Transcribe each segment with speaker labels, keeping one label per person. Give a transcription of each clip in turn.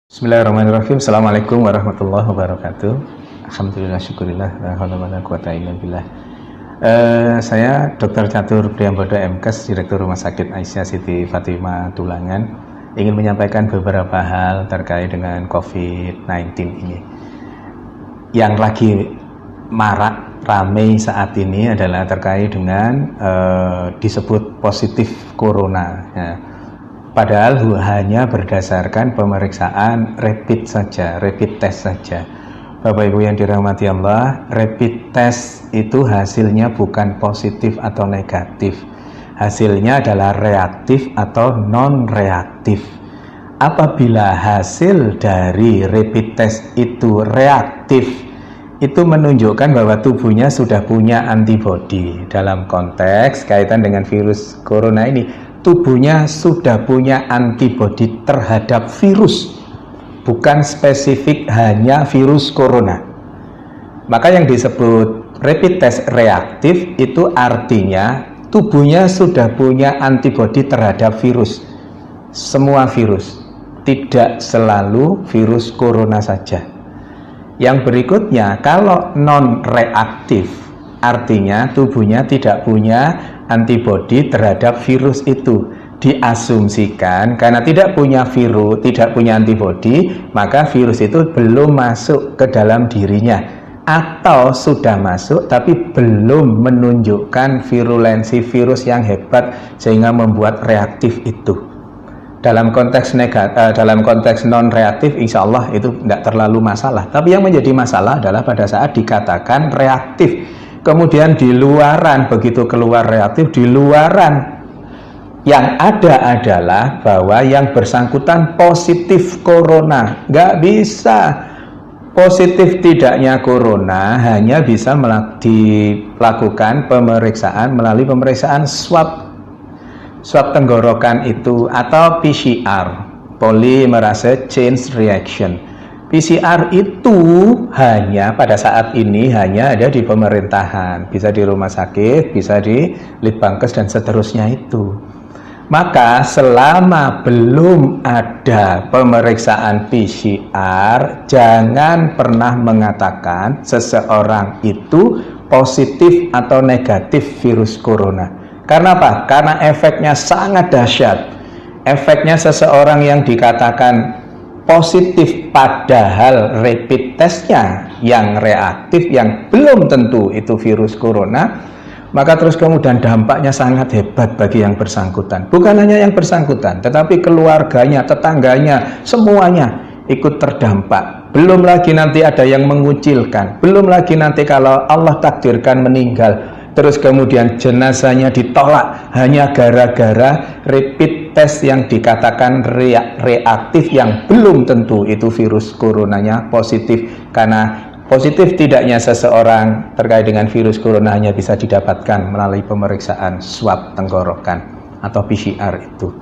Speaker 1: Bismillahirrahmanirrahim. Assalamualaikum warahmatullahi wabarakatuh. Alhamdulillah, syukurillah, la haula wala quwata illa billah. Saya Dr. Catur Priyambodo MKes, Direktur Rumah Sakit Aisyah Siti Fatimah Tulangan, ingin menyampaikan beberapa hal terkait dengan COVID-19 ini. Yang lagi marak ramai saat ini adalah terkait dengan disebut positif corona. Ya. Padahal hanya berdasarkan pemeriksaan rapid saja, rapid test saja. Bapak Ibu yang dirahmati Allah, rapid test itu hasilnya bukan positif atau negatif. Hasilnya adalah reaktif atau non-reaktif. Apabila hasil dari rapid test itu reaktif, itu menunjukkan bahwa tubuhnya sudah punya antibodi. Dalam konteks kaitan dengan virus corona ini, tubuhnya sudah punya antibodi terhadap virus, bukan spesifik hanya virus corona. Maka yang disebut rapid test reaktif itu artinya tubuhnya sudah punya antibodi terhadap virus, semua virus, tidak selalu virus corona saja. Yang berikutnya, kalau non reaktif artinya tubuhnya tidak punya antibodi terhadap virus itu. Diasumsikan karena tidak punya virus, tidak punya antibodi, maka virus itu belum masuk ke dalam dirinya, atau sudah masuk tapi belum menunjukkan virulensi virus yang hebat sehingga membuat reaktif itu. Dalam konteks dalam konteks non reaktif, insya Allah itu tidak terlalu masalah. Tapi yang menjadi masalah adalah pada saat dikatakan reaktif, kemudian di luaran, begitu keluar reaktif, di luaran yang ada adalah bahwa yang bersangkutan positif corona. Nggak bisa. Positif tidaknya corona hanya bisa dilakukan pemeriksaan melalui pemeriksaan swab tenggorokan itu, atau PCR, polymerase chain reaction. PCR itu hanya pada saat ini hanya ada di pemerintahan, bisa di rumah sakit, bisa di Litbangkes dan seterusnya itu. Maka selama belum ada pemeriksaan PCR, jangan pernah mengatakan seseorang itu positif atau negatif virus corona. Karena apa? Karena efeknya sangat dahsyat. Efeknya seseorang yang dikatakan positif padahal rapid testnya yang reaktif, yang belum tentu itu virus corona, maka terus kemudian dampaknya sangat hebat bagi yang bersangkutan. Bukan hanya yang bersangkutan, tetapi keluarganya, tetangganya, semuanya ikut terdampak. Belum lagi nanti ada yang mengucilkan, belum lagi nanti kalau Allah takdirkan meninggal, terus kemudian jenazahnya ditolak hanya gara-gara rapid test yang dikatakan reaktif, yang belum tentu itu virus coronanya positif. Karena positif tidaknya seseorang terkait dengan virus corona hanya bisa didapatkan melalui pemeriksaan swab tenggorokan atau PCR itu.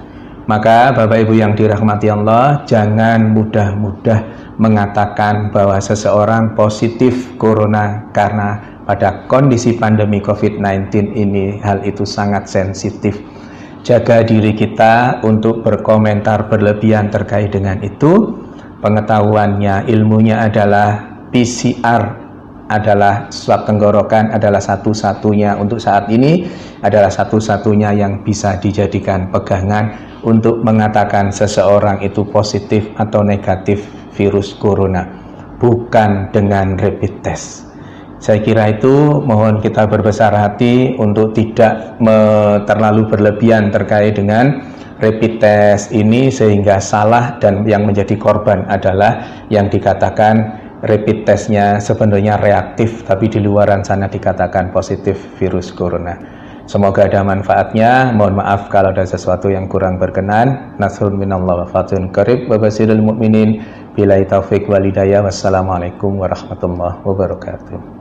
Speaker 1: Maka Bapak Ibu yang dirahmati Allah, jangan mudah-mudah mengatakan bahwa seseorang positif corona, karena pada kondisi pandemi COVID-19 ini hal itu sangat sensitif. Jaga diri kita untuk berkomentar berlebihan terkait dengan itu. Pengetahuannya, ilmunya adalah PCR adalah swab tenggorokan adalah satu-satunya untuk saat ini, adalah satu-satunya yang bisa dijadikan pegangan untuk mengatakan seseorang itu positif atau negatif virus corona, bukan dengan rapid test. Saya kira itu, mohon kita berbesar hati untuk tidak terlalu berlebihan terkait dengan rapid test ini sehingga salah, dan yang menjadi korban adalah yang dikatakan rapid testnya sebenarnya reaktif tapi di luaran sana dikatakan positif virus corona. Semoga ada manfaatnya. Mohon maaf kalau ada sesuatu yang kurang berkenan. Nasrun minallah wa fathun qarib wa basyiril mu'minin. Billahi taufiq wal hidayah. Wassalamualaikum warahmatullahi wabarakatuh.